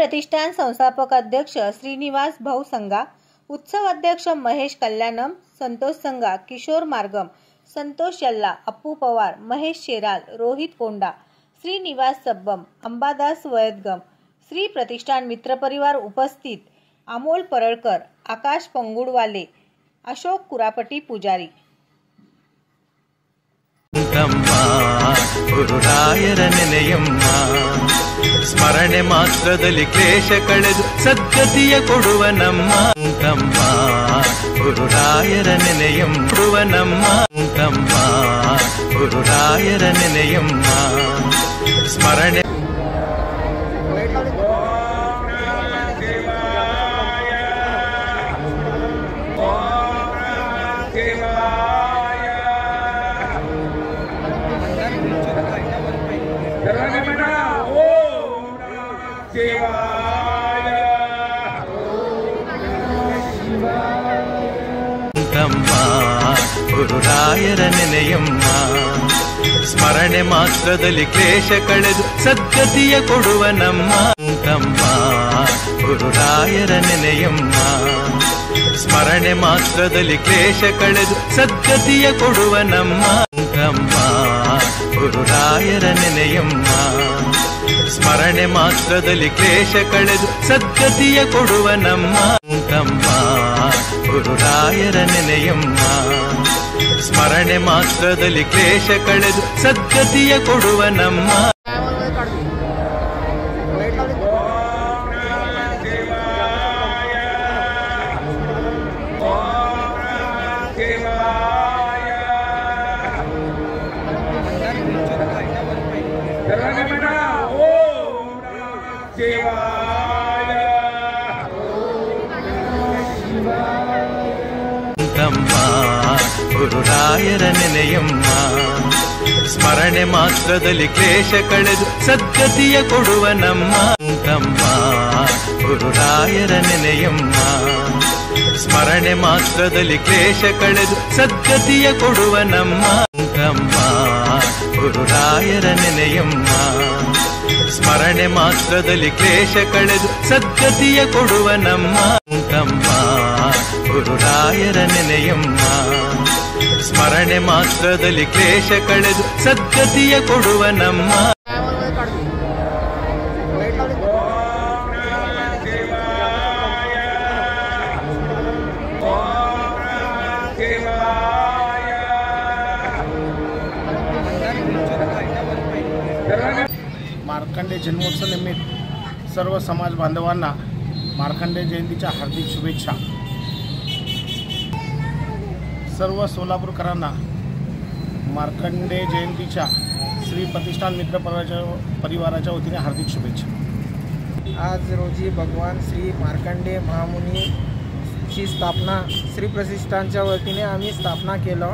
प्रतिष्ठान संस्थापक अध्यक्ष श्रीनिवास भाऊ संगा, उत्सव अध्यक्ष महेश कल्याणम, संतोष संगा, किशोर मार्गम, संतोष यल्ला, अप्पू पवार, महेश शेराल, रोहित कोंडा, श्रीनिवास सब्बम, अंबादास वयदगम, श्री प्रतिष्ठान मित्र परिवार उपस्थित, अमोल परळकर, आकाश पंगुडवाले, अशोक कुरापटी पुजारी। ಗುರುರಾಯರ ನೆನೆಯಮ್ಮ ಸ್ಮರಣೆ ಮಾತ್ರದಲ್ಲಿ ಕ್ಲೇಶ ಕಳೆದು ಸದ್ಗತಿಯ ಕೊಡುವ ನಮ್ಮ ತಮ್ಮ ಗುರುರಾಯರ ನೆನೆಯಂಬುವ ನಮ್ಮ ತಮ್ಮ ಗುರುರಾಯರ ನೆನೆಯಮ್ಮ ಸ್ಮರಣೆ ಗುರುರಾಯರ ನೆನೆಯಮ್ಮ ಸ್ಮರಣೆ ಮಾತ್ರದಲ್ಲಿ ಕ್ಲೇಶ ಕಳೆದು ಸದ್ಗತಿಯ ಕೊಡುವ ನಮ್ಮ ತಮ್ಮ ಗುರುರಾಯರ ನೆನೆಯಮ್ಮ ಸ್ಮರಣೆ ಮಾತ್ರದಲ್ಲಿ ಕ್ಲೇಶ ಕಳೆದು ಸದ್ಗತಿಯ ಕೊಡುವ ನಮ್ಮ ತಮ್ಮ ಗುರುರಾಯರ ನೆನೆಯಮ್ಮ ಸ್ಮರಣೆ ಮಾತ್ರದಲ್ಲಿ ಕ್ಲೇಶ ಕಳೆದು ಸದ್ಗತಿಯ ಕೊಡುವ ನಮ್ಮ ತಮ್ಮ ಗುರುರಾಯರ ನೆನೆಯಮ್ಮ ಸ್ಮರಣೆ ಮಾತ್ರದಲ್ಲಿ ಕ್ಲೇಶ ಕಳೆದು ಸದ್ಗತಿಯ ಕೊಡುವ ನಮ್ಮ ತಮ್ಮ ಗುರುರಾಯರ ನೆನೆಯಮ್ಮ ಸ್ಮರಣೆ ಮಾತ್ರದಲ್ಲಿ ಕ್ಲೇಶ ಕಳೆದು ಸದ್ಗತಿಯ ಕೊಡುವ ನಮ್ಮ ತಮ್ಮ ಗುರುರಾಯರ ನೆನೆಯಮ್ಮ ಸ್ಮರಣೆ ಮಾತ್ರದಲ್ಲಿ ಕ್ಲೇಶ ಕಳೆದು ಸದ್ಗತಿಯ ಕೊಡುವ ನಮ್ಮ ತಮ್ಮ ಗುರುರಾಯರ ನೆನೆಯಮ್ಮ ಸ್ಮರಣೆ ಮಾತ್ರದಲ್ಲಿ ಕ್ಲೇಶ ಕಳೆದು ಸದ್ಗತಿಯ ಕೊಡುವ ನಮ್ಮ ತಮ್ಮ ಗುರುರಾಯರ ನೆನೆಯಮ್ಮ ಸ್ಮರಣೆ ಮಾತ್ರದಲ್ಲಿ ಕ್ಲೇಶ ಕಳೆದು ಸದ್ಗತಿಯ ಕೊಡುವ ನಮ್ಮ मार्कंडे जन्मोत्सव निमित्त सर्व समाज बांधवांना मार्कंडे जयंतीच्या हार्दिक शुभेच्छा। सर्व सोलापूरकरांना मार्कंडे जयंतीच्या श्री प्रतिष्ठान मित्र परिवाराच्या वतीने हार्दिक शुभेच्छा। आज रोजी भगवान श्री मार्कंडे महामुनी ची स्थापना श्री प्रतिष्ठानच्या वतीने आम्ही स्थापना केलं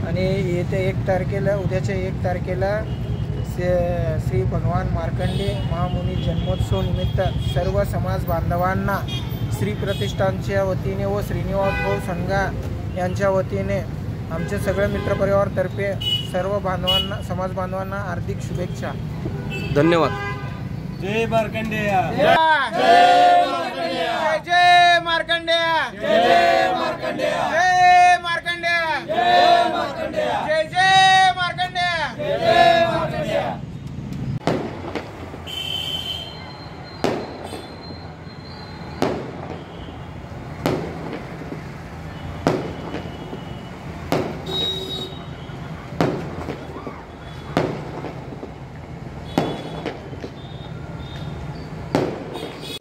आणि येत्या 1 तारखेला उद्याच्या 1 तारखेला श्री भगवान मार्कंडे महामुनी जन्मोत्सव निमित्त सर्व समाज बांधवांना श्री प्रतिष्ठानच्या वतीने व श्रीनिवास भाऊ संगा यांच्या वतीने आमच्या सगळ्या मित्रपरिवारातर्फे सर्व बांधवांना समाज बांधवांना हार्दिक शुभेच्छा। धन्यवाद। जय मार्कंडे, जय मार्कंडे, जय मार्कंडे, जय मार्कंडे, जय मार्कंडे, जय मार्कंडे, जय जय मार्कंडे, जय मार्कंडे।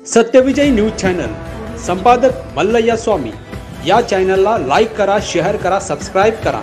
सत्यविजय न्यूज चॅनल संपादक मल्लय्या स्वामी या चॅनलला लाईक करा, शेअर करा, सबस्क्राइब करा।